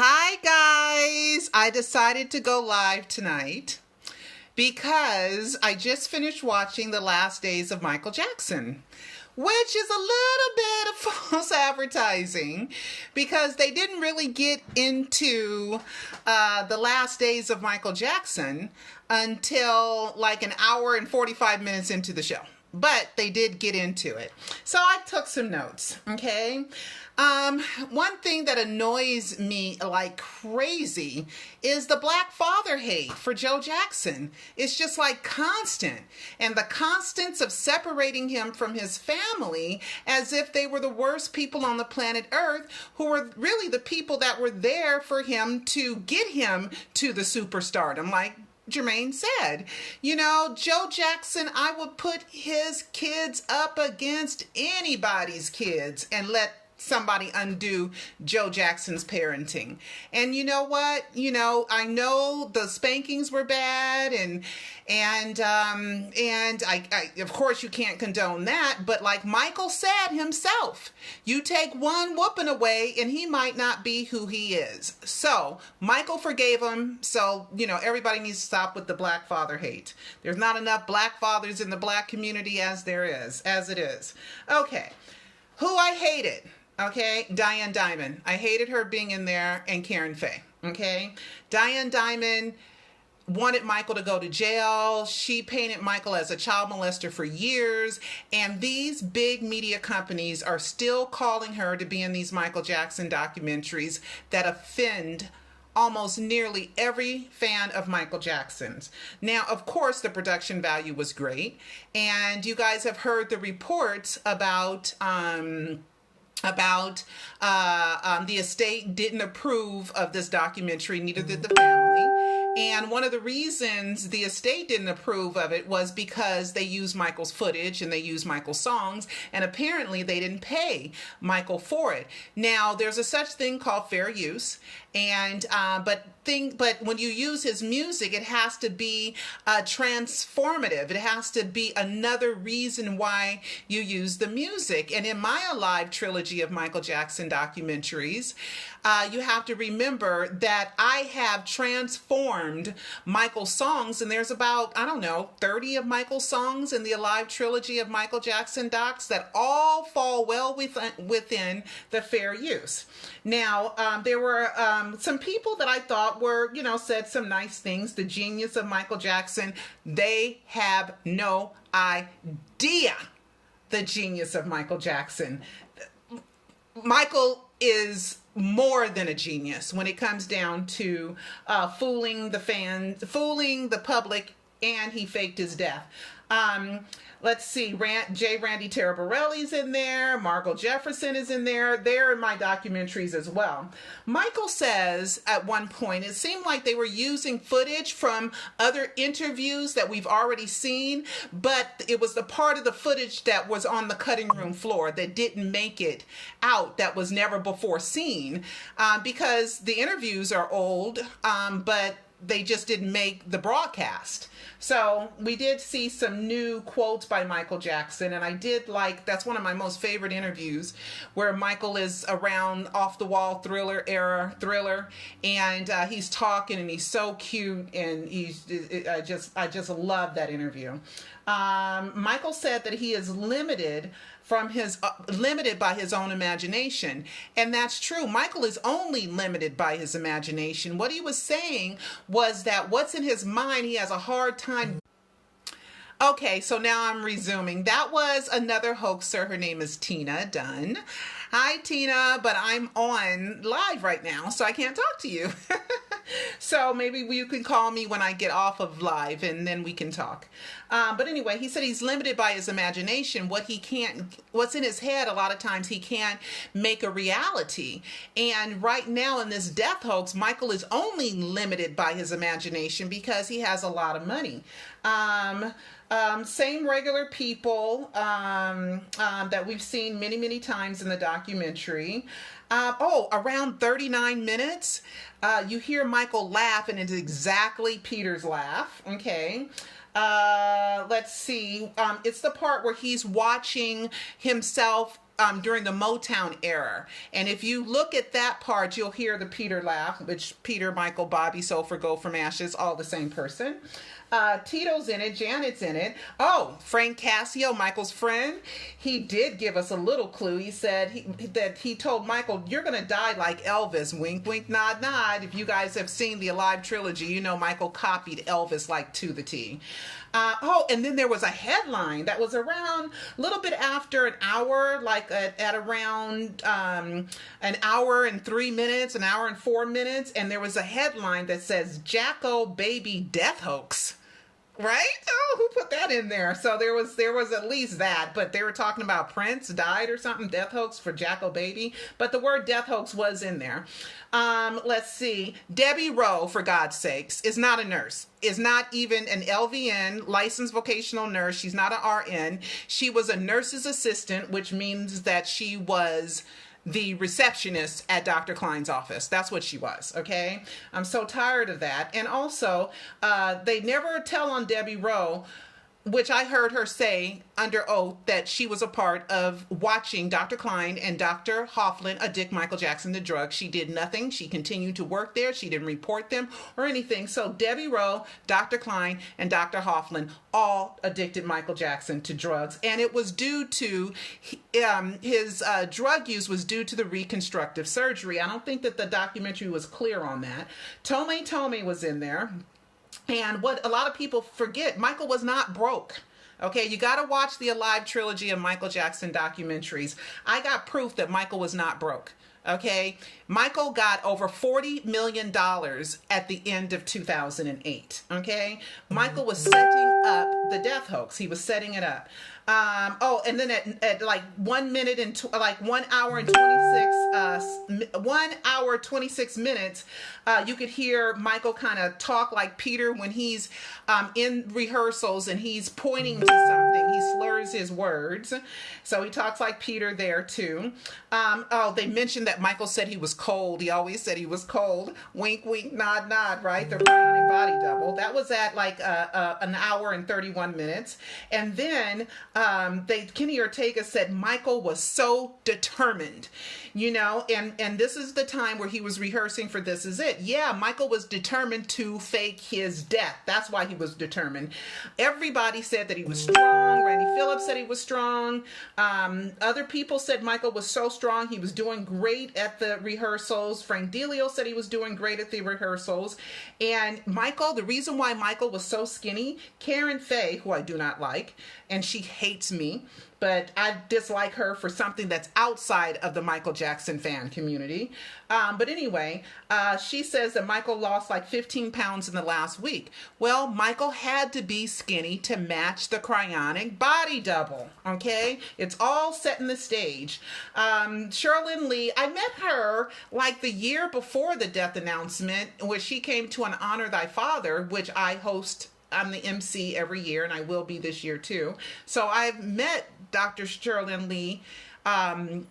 Hi guys! I decided to go live tonight because I just finished watching The Last Days of Michael Jackson, which is a little bit of false advertising because they didn't really get into The Last Days of Michael Jackson until like an hour and 45 minutes into the show. But they did get into it. So I took some notes, okay? One thing that annoys me like crazy is the black father hate for Joe Jackson. It's just like constant. And the constants of separating him from his family as if they were the worst people on the planet Earth, who were really the people that were there for him to get him to the superstardom. Like Jermaine said, you know, Joe Jackson, I would put his kids up against anybody's kids and let somebody undo Joe Jackson's parenting. And you know what? You know, I know the spankings were bad and I of course you can't condone that, but like Michael said himself, you take one whooping away and he might not be who he is. So Michael forgave him. So, you know, everybody needs to stop with the black father hate. There's not enough black fathers in the black community as it is. Okay. Who I hated. Okay, Diane Dimond. I hated her being in there, and Karen Faye. Okay, Diane Dimond wanted Michael to go to jail. She painted Michael as a child molester for years, and these big media companies are still calling her to be in these Michael Jackson documentaries that offend almost nearly every fan of Michael Jackson's. Now, of course, the production value was great, and you guys have heard the reports about the estate didn't approve of this documentary, neither did the family. And one of the reasons the estate didn't approve of it was because they used Michael's footage and they used Michael's songs, and apparently they didn't pay Michael for it. Now, there's a such thing called fair use, and but when you use his music, it has to be transformative. It has to be another reason why you use the music. And in my L.O.V.E trilogy of Michael Jackson documentaries, you have to remember that I have transformed Michael's songs, and there's about, I don't know, 30 of Michael's songs in the L.O.V.E trilogy of Michael Jackson docs that all fall well within the fair use. Now, there were some people that I thought were, you know, said some nice things. The genius of Michael Jackson, they have no idea the genius of Michael Jackson. Michael is more than a genius when it comes down to fooling the fans, fooling the public, and he faked his death. Let's see, J. Randy Taraborelli's in there, Margot Jefferson is in there. They're in my documentaries as well. Michael says at one point, it seemed like they were using footage from other interviews that we've already seen, but it was the part of the footage that was on the cutting room floor that didn't make it out, that was never before seen, because the interviews are old, but they just didn't make the broadcast. So we did see some new quotes by Michael Jackson, and I did like, that's one of my most favorite interviews, where Michael is around off the wall Thriller era, and he's talking and he's so cute, and I just love that interview. Michael said that he is limited by his own imagination. And that's true. Michael is only limited by his imagination. What he was saying was that what's in his mind, he has a hard time. Okay, so now I'm resuming. That was another hoaxer. Her name is Tina Dunn. Hi, Tina, but I'm on live right now, so I can't talk to you. So maybe you can call me when I get off of live, and then we can talk. But anyway, he said he's limited by his imagination. What's in his head, a lot of times he can't make a reality. And right now in this death hoax, Michael is only limited by his imagination because he has a lot of money. Same regular people that we've seen many, many times in the documentary. Around 39 minutes, you hear Michael laugh, and it's exactly Peter's laugh. Okay. Let's see. It's the part where he's watching himself during the Motown era. And if you look at that part, you'll hear the Peter laugh, which Peter, Michael, Bobby, Sulfur, Go From Ashes, all the same person. Tito's in it, Janet's in it. Oh, Frank Cassio, Michael's friend, he did give us a little clue. He said he told Michael, "You're going to die like Elvis." Wink, wink, nod, nod. If you guys have seen the Alive trilogy, you know Michael copied Elvis like to the T. And then there was a headline that was around a little bit after an hour, like at around an hour and 3 minutes, an hour and 4 minutes, and there was a headline that says "Jacko Baby Death Hoax." Right? Oh, who put that in there? So there was at least that, but they were talking about Prince died or something, death hoax for Jacko Baby, but the word death hoax was in there. Let's see. Debbie Rowe, for God's sakes, is not a nurse, is not even an LVN, licensed vocational nurse. She's not an RN. She was a nurse's assistant, which means that she was the receptionist at Dr. Klein's office. That's what she was, okay? I'm so tired of that. And also, they never tell on Debbie Rowe, which I heard her say under oath that she was a part of watching Dr. Klein and Dr. Hoffman addict Michael Jackson to drugs. She did nothing. She continued to work there. She didn't report them or anything. So Debbie Rowe, Dr. Klein, and Dr. Hoffman all addicted Michael Jackson to drugs. And it was due to his drug use was due to the reconstructive surgery. I don't think that the documentary was clear on that. Tomei was in there. And what a lot of people forget, Michael was not broke. Okay, you got to watch the Alive trilogy of Michael Jackson documentaries. I got proof that Michael was not broke. Okay, Michael got over $40 million at the end of 2008. Okay, Michael was setting up the death hoax. He was setting it up. And then at like 1 minute and like 1 hour and 26 minutes, you could hear Michael kind of talk like Peter when he's in rehearsals and he's pointing to something. He slurs his words, so he talks like Peter there too. They mentioned that Michael said he was cold. He always said he was cold. Wink, wink, nod, nod. Right, the bionic body double. That was at like an hour and 31 minutes, and then. Kenny Ortega said Michael was so determined, and this is the time where he was rehearsing for This Is It. Yeah, Michael was determined to fake his death. That's why he was determined. Everybody said that he was strong. Randy Phillips said he was strong. Other people said Michael was so strong. He was doing great at the rehearsals. Frank Delio said he was doing great at the rehearsals. And Michael, the reason why Michael was so skinny, Karen Faye, who I do not like, and she hates me, but I dislike her for something that's outside of the Michael Jackson fan community. But anyway, she says that Michael lost like 15 pounds in the last week. Well, Michael had to be skinny to match the cryonic body double, okay? It's all set in the stage. Sherilyn Lee, I met her like the year before the death announcement, where she came to an Honor Thy Father, which I host. I'm the MC every year, and I will be this year too. So I've met Dr. Sherilyn Lee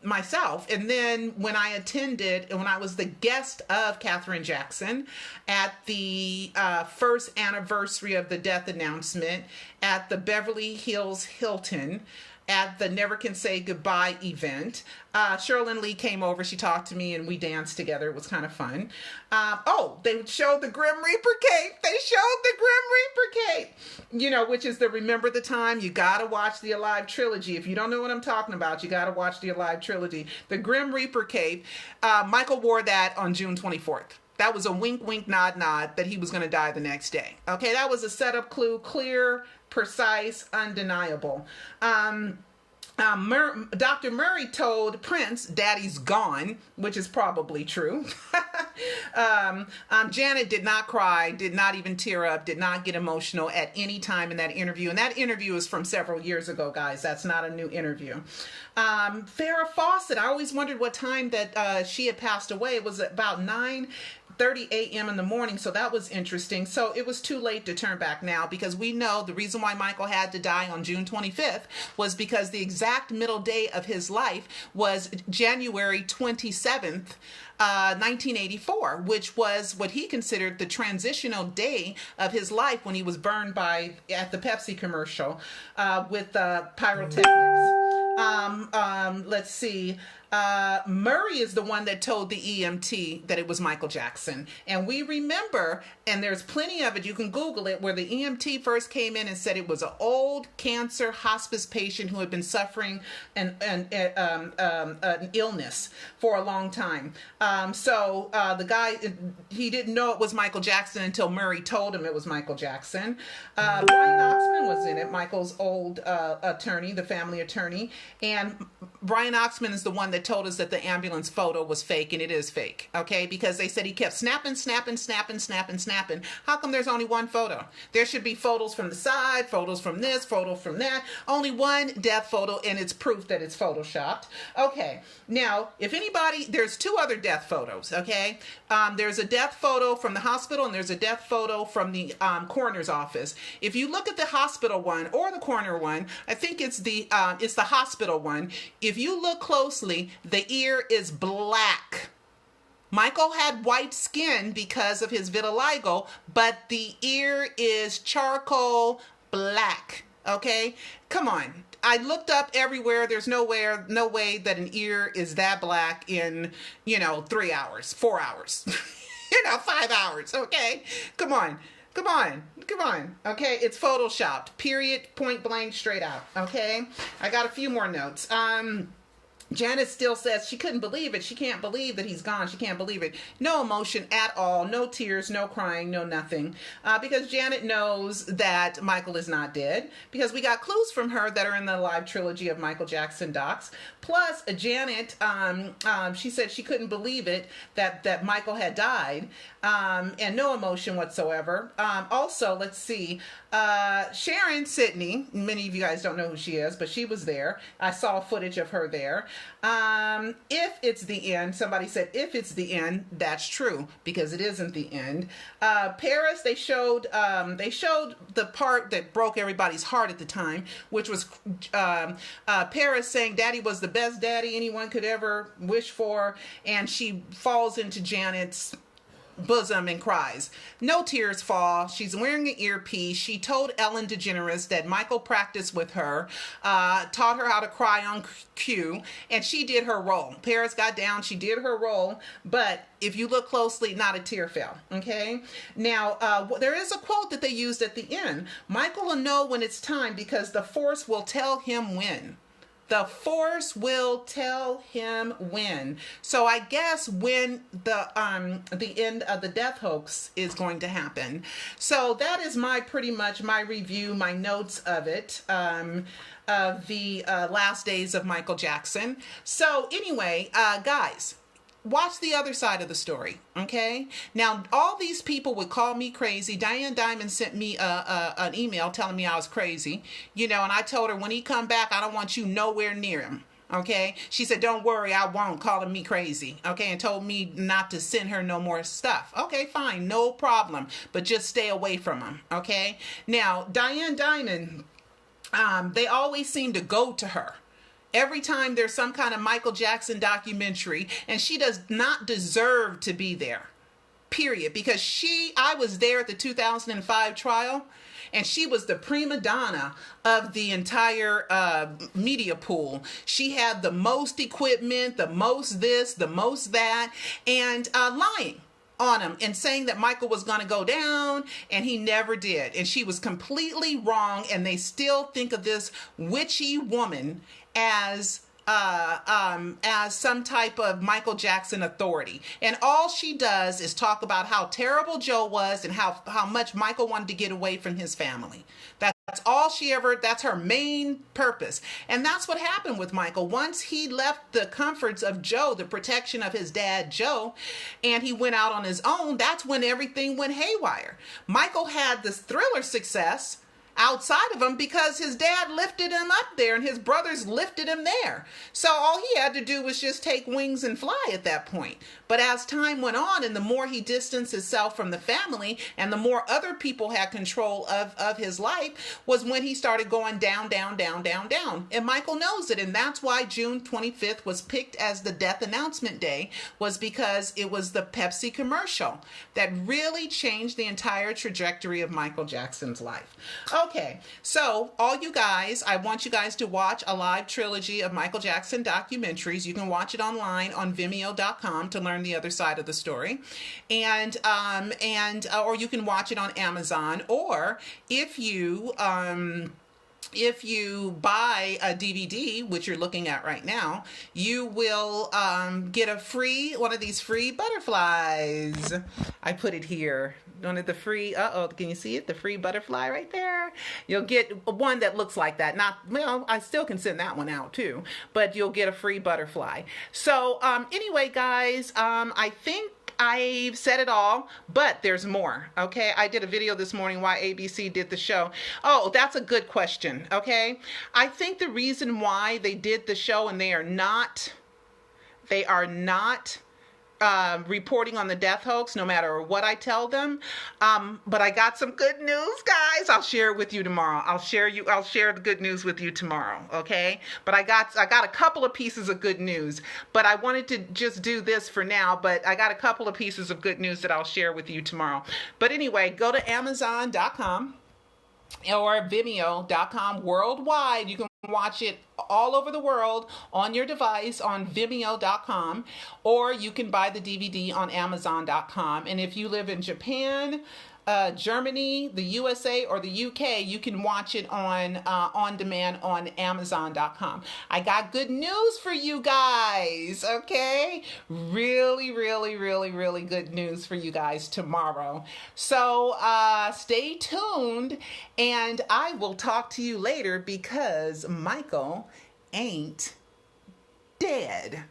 myself. And then when I attended, and when I was the guest of Katherine Jackson at the first anniversary of the death announcement at the Beverly Hills Hilton, at the Never Can Say Goodbye event. Sherilyn Lee came over, she talked to me, and we danced together. It was kind of fun. They showed the Grim Reaper cape. They showed the Grim Reaper cape, which is the Remember the Time. You got to watch the Alive trilogy. If you don't know what I'm talking about, you got to watch the Alive trilogy. The Grim Reaper cape, Michael wore that on June 24th. That was a wink, wink, nod, nod that he was going to die the next day. Okay, that was a setup clue, clear, precise, undeniable. Dr. Murray told Prince, Daddy's gone, which is probably true. Janet did not cry, did not even tear up, did not get emotional at any time in that interview. And that interview is from several years ago, guys. That's not a new interview. Farrah Fawcett, I always wondered what time that she had passed away. It was about 9:30 a.m. in the morning, so that was interesting. So it was too late to turn back now, because we know the reason why Michael had to die on June 25th was because the exact middle day of his life was January 27th, 1984, which was what he considered the transitional day of his life when he was burned at the Pepsi commercial with pyrotechnics. Let's see. Murray is the one that told the EMT that it was Michael Jackson. And we remember, and there's plenty of it, you can Google it, where the EMT first came in and said it was an old cancer hospice patient who had been suffering an illness for a long time. So the guy, he didn't know it was Michael Jackson until Murray told him it was Michael Jackson. Brian Oxman was in it, Michael's old attorney, the family attorney. And Brian Oxman is the one that told us that the ambulance photo was fake, and it is fake, okay? Because they said he kept snapping. How come there's only one photo? There should be photos from the side, photos from this, photos from that. Only one death photo, and it's proof that it's photoshopped. Okay, now, if anybody, there's two other death photos, okay? There's a death photo from the hospital, and there's a death photo from the coroner's office. If you look at the hospital one or the coroner one, I think it's the hospital one. If you look closely, the ear is black. Michael had white skin because of his vitiligo, but the ear is charcoal black. Okay? Come on. I looked up everywhere. There's no way that an ear is that black in, 3 hours, 4 hours, 5 hours. Okay? Come on. Okay, it's photoshopped. Period. Point blank. Straight out. Okay, I got a few more notes. Janet still says she couldn't believe it. She can't believe that he's gone. She can't believe it. No emotion at all. No tears, no crying, no nothing. Because Janet knows that Michael is not dead. Because we got clues from her that are in the live trilogy of Michael Jackson docs. Plus, Janet, she said she couldn't believe it that Michael had died. And no emotion whatsoever. Also, let's see. Sharon Sidney, many of you guys don't know who she is, but she was there. I saw footage of her there. If it's the end, somebody said, if it's the end, that's true, because it isn't the end. Paris, they showed the part that broke everybody's heart at the time, which was Paris saying Daddy was the best daddy anyone could ever wish for, and she falls into Janet's bosom and cries. No tears fall. She's wearing an earpiece. She told Ellen DeGeneres that Michael practiced with her, taught her how to cry on cue, and she did her role. Paris got down, she did her role, but if you look closely, not a tear fell. Okay? Now, there is a quote that they used at the end. Michael will know when it's time because the force will tell him when. The force will tell him when. So I guess when the end of the death hoax is going to happen. So that is pretty much my review, my notes of it, of the last days of Michael Jackson. So anyway, guys, watch the other side of the story, okay? Now, all these people would call me crazy. Diane Diamond sent me an email telling me I was crazy, and I told her, when he come back, I don't want you nowhere near him, okay? She said, don't worry, I won't, calling me crazy, okay? And told me not to send her no more stuff. Okay, fine, no problem, but just stay away from him, okay? Now, Diane Diamond, they always seem to go to her every time there's some kind of Michael Jackson documentary, and she does not deserve to be there, period. Because I was there at the 2005 trial, and she was the prima donna of the entire media pool. She had the most equipment, the most this, the most that, and lying on him and saying that Michael was going to go down, and he never did. And she was completely wrong, and they still think of this witchy woman as some type of Michael Jackson authority. And all she does is talk about how terrible Joe was and how much Michael wanted to get away from his family. That's all that's her main purpose. And that's what happened with Michael. Once he left the comforts of Joe, the protection of his dad, Joe, and he went out on his own, that's when everything went haywire. Michael had this Thriller success outside of him because his dad lifted him up there and his brothers lifted him there. So all he had to do was just take wings and fly at that point. But as time went on, and the more he distanced himself from the family and the more other people had control of his life, was when he started going down, down, down, down, down. And Michael knows it. And that's why June 25th was picked as the death announcement day, was because it was the Pepsi commercial that really changed the entire trajectory of Michael Jackson's life. Okay, so all you guys, I want you guys to watch a live trilogy of Michael Jackson documentaries. You can watch it online on Vimeo.com to learn the other side of the story, or you can watch it on Amazon. Or if you buy a DVD, which you're looking at right now, you will get one of these free butterflies. I put it here. One of the free, can you see it? The free butterfly right there. You'll get one that looks like that. I still can send that one out too, but you'll get a free butterfly. So anyway, guys, I think I've said it all, but there's more, okay? I did a video this morning why ABC did the show. Oh, that's a good question, okay? I think the reason why they did the show and they are not reporting on the death hoax, no matter what I tell them. But I got some good news, guys. I'll share it with you tomorrow. I'll share the good news with you tomorrow, okay? But I got a couple of pieces of good news. But I wanted to just do this for now, but I got a couple of pieces of good news that I'll share with you tomorrow. But anyway, go to Amazon.com or Vimeo.com worldwide. You can watch it all over the world on your device on Vimeo.com, or you can buy the DVD on Amazon.com. And if you live in Japan, Germany, the USA, or the UK, you can watch it on demand on Amazon.com. I got good news for you guys, okay? Really, really, really, really good news for you guys tomorrow. So stay tuned, and I will talk to you later because Michael ain't dead.